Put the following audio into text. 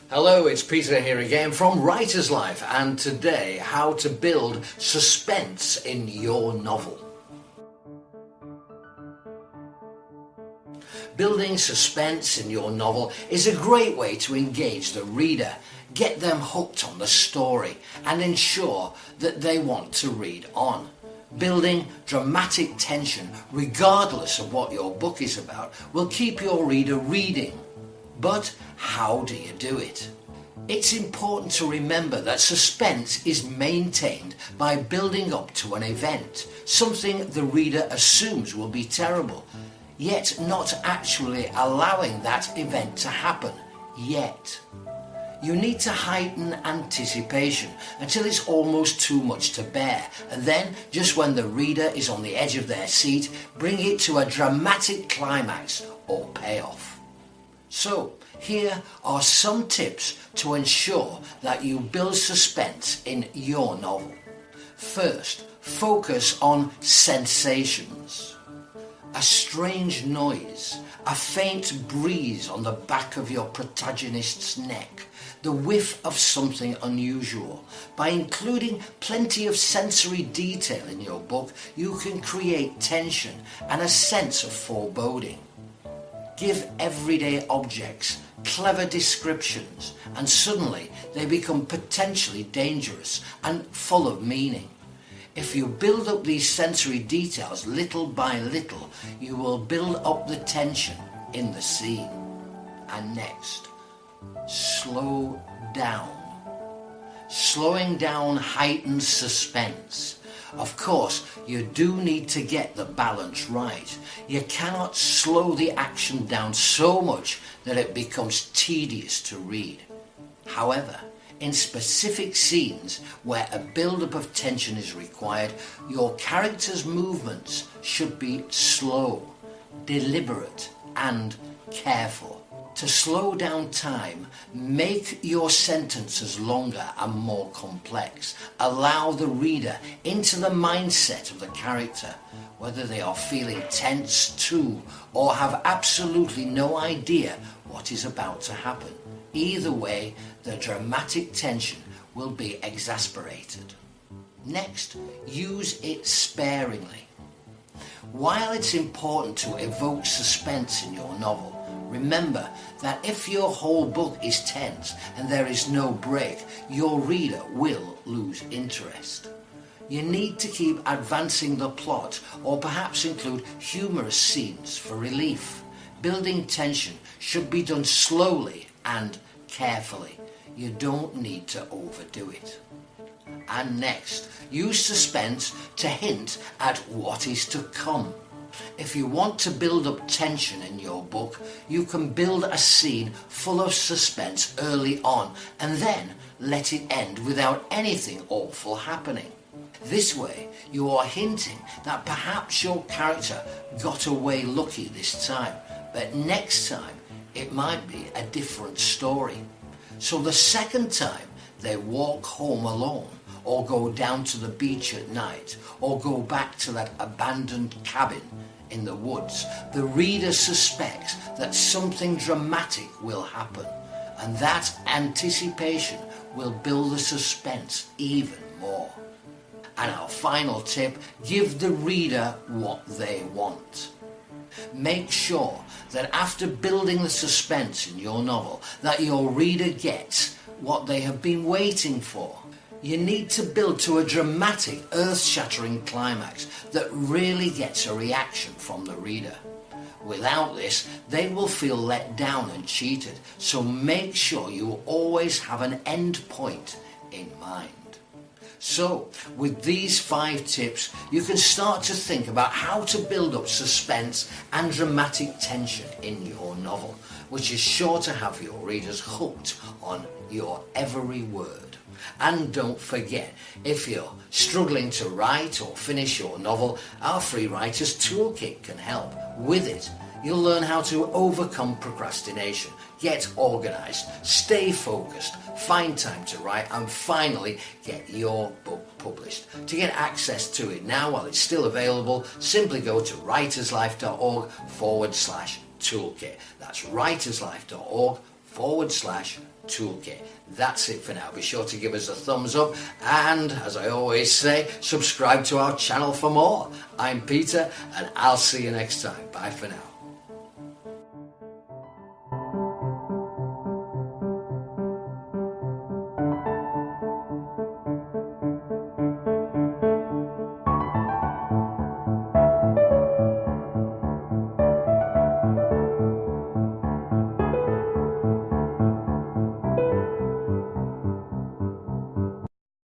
Hello, it's Peter here again from Writer's Life, and today how to build suspense in your novel. Building suspense in your novel is a great way to engage the reader, get them hooked on the story and ensure that they want to read on. Building dramatic tension, regardless of what your book is about, will keep your reader reading. But how do you do it? It's important to remember that suspense is maintained by building up to an event, something the reader assumes will be terrible, yet not actually allowing that event to happen yet. You need to heighten anticipation until it's almost too much to bear, and then, just when the reader is on the edge of their seat, bring it to a dramatic climax or payoff. So, here are some tips to ensure that you build suspense in your novel. First, focus on sensations. A strange noise, a faint breeze on the back of your protagonist's neck, the whiff of something unusual. By including plenty of sensory detail in your book, you can create tension and a sense of foreboding. Give everyday objects clever descriptions, and suddenly they become potentially dangerous and full of meaning. If you build up these sensory details little by little, you will build up the tension in the scene. And next, slow down. Slowing down heightens suspense. Of course, you do need to get the balance right. You cannot slow the action down so much that it becomes tedious to read. However, in specific scenes where a build-up of tension is required, your character's movements should be slow, deliberate, and careful. To slow down time, make your sentences longer and more complex. Allow the reader into the mindset of the character, whether they are feeling tense too or have absolutely no idea what is about to happen. Either way, the dramatic tension will be exasperated. Next, use it sparingly. While it's important to evoke suspense in your novel, remember that if your whole book is tense and there is no break, your reader will lose interest. You need to keep advancing the plot, or perhaps include humorous scenes for relief. Building tension should be done slowly and carefully. You don't need to overdo it. And next, use suspense to hint at what is to come. If you want to build up tension in your book, you can build a scene full of suspense early on and then let it end without anything awful happening. This way, you are hinting that perhaps your character got away lucky this time, but next time it might be a different story. So the second time they walk home alone, or go down to the beach at night, or go back to that abandoned cabin in the woods, the reader suspects that something dramatic will happen, and that anticipation will build the suspense even more. And our final tip, give the reader what they want. Make sure that after building the suspense in your novel, that your reader gets what they have been waiting for. You need to build to a dramatic, earth-shattering climax that really gets a reaction from the reader. Without this, they will feel let down and cheated, so make sure you always have an end point in mind. So, with these 5 tips, you can start to think about how to build up suspense and dramatic tension in your novel, which is sure to have your readers hooked on your every word. And don't forget, if you're struggling to write or finish your novel, our free writer's toolkit can help. With it, you'll learn how to overcome procrastination, get organized, stay focused, find time to write, and finally get your book published. To get access to it now while it's still available, simply go to writerslife.org/toolkit. That's writerslife.org toolkit. That's it for now. Be sure to give us a thumbs up and, as I always say, subscribe to our channel for more. I'm Peter and I'll see you next time. Bye for now.